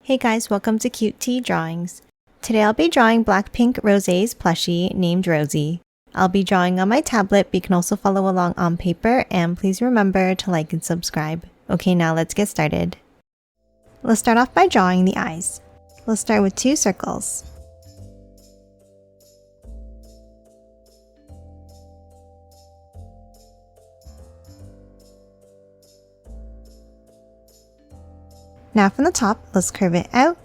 Hey guys, welcome to Cute Tea Drawings. Today I'll be drawing Blackpink Rosé's plushie named Rosie. I'll be drawing on my tablet, but you can also follow along on paper, and please remember to like and subscribe. Okay, now let's get started. Let's start off by drawing the eyes. Let's start with 2 circles. Now from the top, let's curve it out.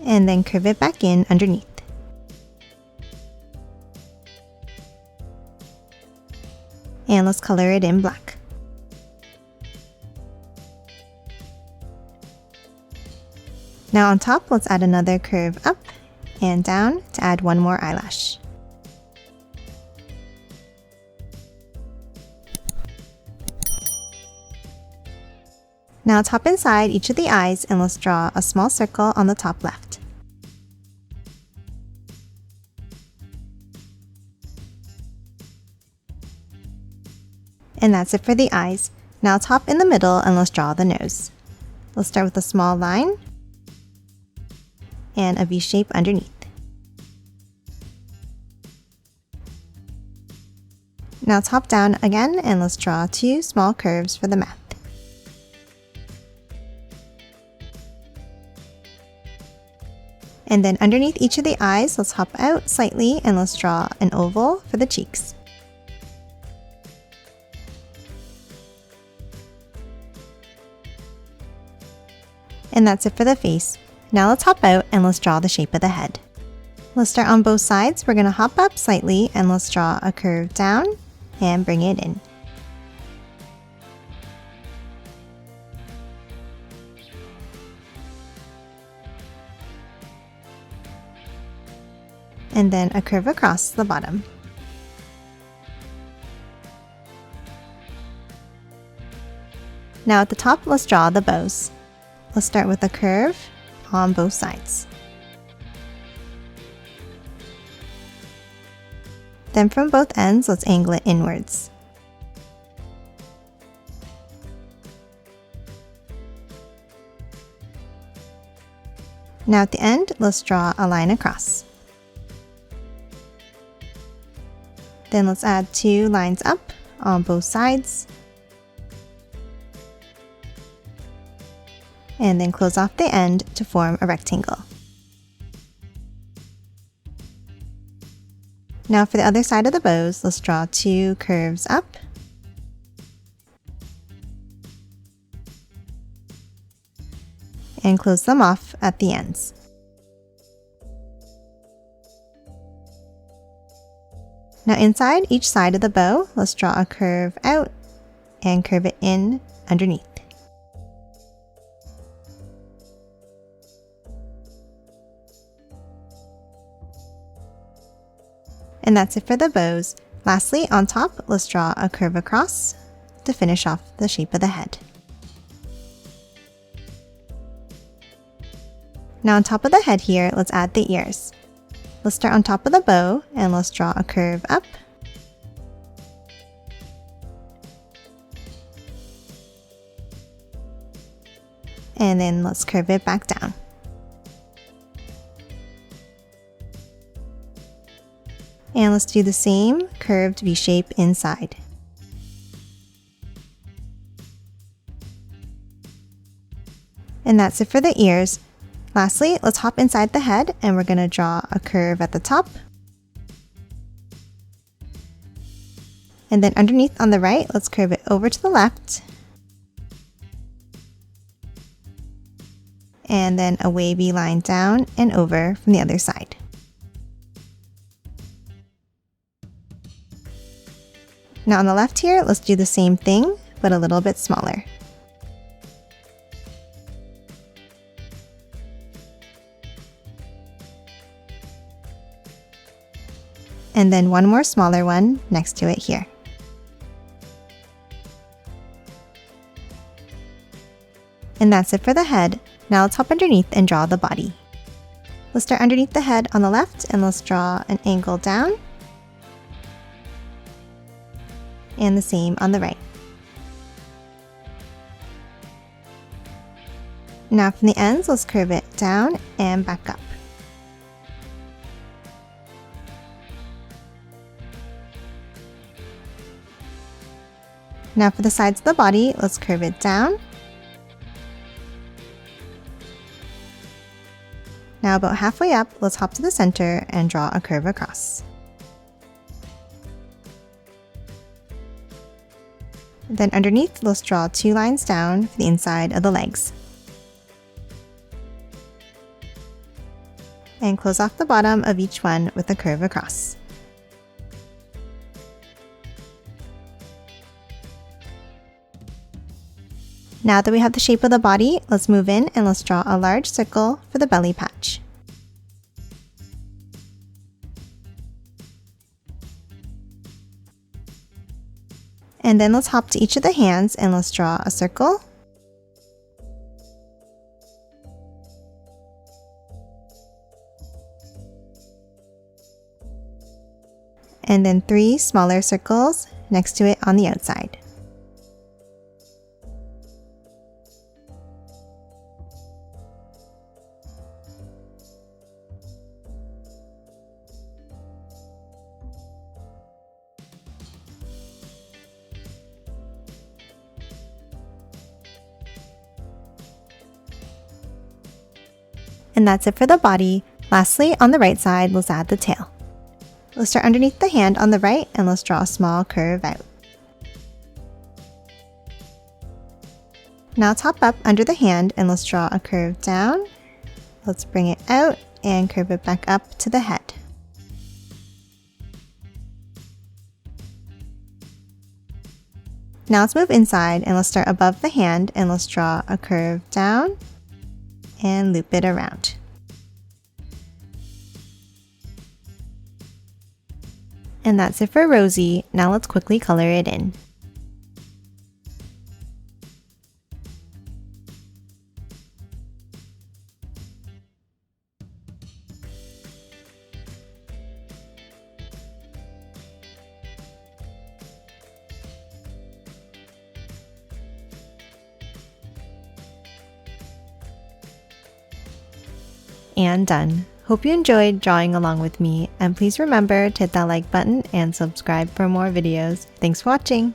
And then curve it back in underneath. And let's color it in black. Now on top, let's add another curve up and down to add one more eyelash. Now top inside each of the eyes, and let's draw a small circle on the top left. And that's it for the eyes. Now top in the middle, and let's draw the nose. Let's start with a small line and a V shape underneath. Now top down again, and let's draw 2 small curves for the mouth. And then underneath each of the eyes, let's hop out slightly and let's draw an oval for the cheeks. And that's it for the face. Now let's hop out and let's draw the shape of the head. Let's start on both sides. We're going to hop up slightly and let's draw a curve down and bring it in. And then a curve across the bottom. Now at the top, let's draw the bows. Let's start with a curve on both sides. Then from both ends, let's angle it inwards. Now at the end, let's draw a line across. Then let's add 2 lines up on both sides. And then close off the end to form a rectangle. Now for the other side of the bows, let's draw 2 curves up. And close them off at the ends. Now inside each side of the bow, let's draw a curve out and curve it in underneath. And that's it for the bows. Lastly, on top, let's draw a curve across to finish off the shape of the head. Now on top of the head here, let's add the ears. Let's start on top of the bow and let's draw a curve up. And then let's curve it back down. And let's do the same curved V shape inside. And that's it for the ears. Lastly, let's hop inside the head and we're going to draw a curve at the top. And then underneath on the right, let's curve it over to the left. And then a wavy line down and over from the other side. Now on the left here, let's do the same thing, but a little bit smaller. And then one more smaller one next to it here. And that's it for the head. Now let's hop underneath and draw the body. Let's start underneath the head on the left and let's draw an angle down. and the same on the right. Now from the ends, let's curve it down and back up. Now for the sides of the body, let's curve it down. Now about halfway up, let's hop to the center and draw a curve across. Then underneath, let's draw 2 lines down for the inside of the legs. And close off the bottom of each one with a curve across. Now that we have the shape of the body, let's move in and let's draw a large circle for the belly patch. And then let's hop to each of the hands and let's draw a circle. And then 3 smaller circles next to it on the outside. And that's it for the body. Lastly, on the right side, let's add the tail. Let's start underneath the hand on the right and let's draw a small curve out. Now top up under the hand and let's draw a curve down. Let's bring it out and curve it back up to the head. Now let's move inside and let's start above the hand and let's draw a curve down and loop it around. And that's it for Rosie. Now let's quickly color it in. And done. Hope you enjoyed drawing along with me, and please remember to hit that like button and subscribe for more videos. Thanks for watching!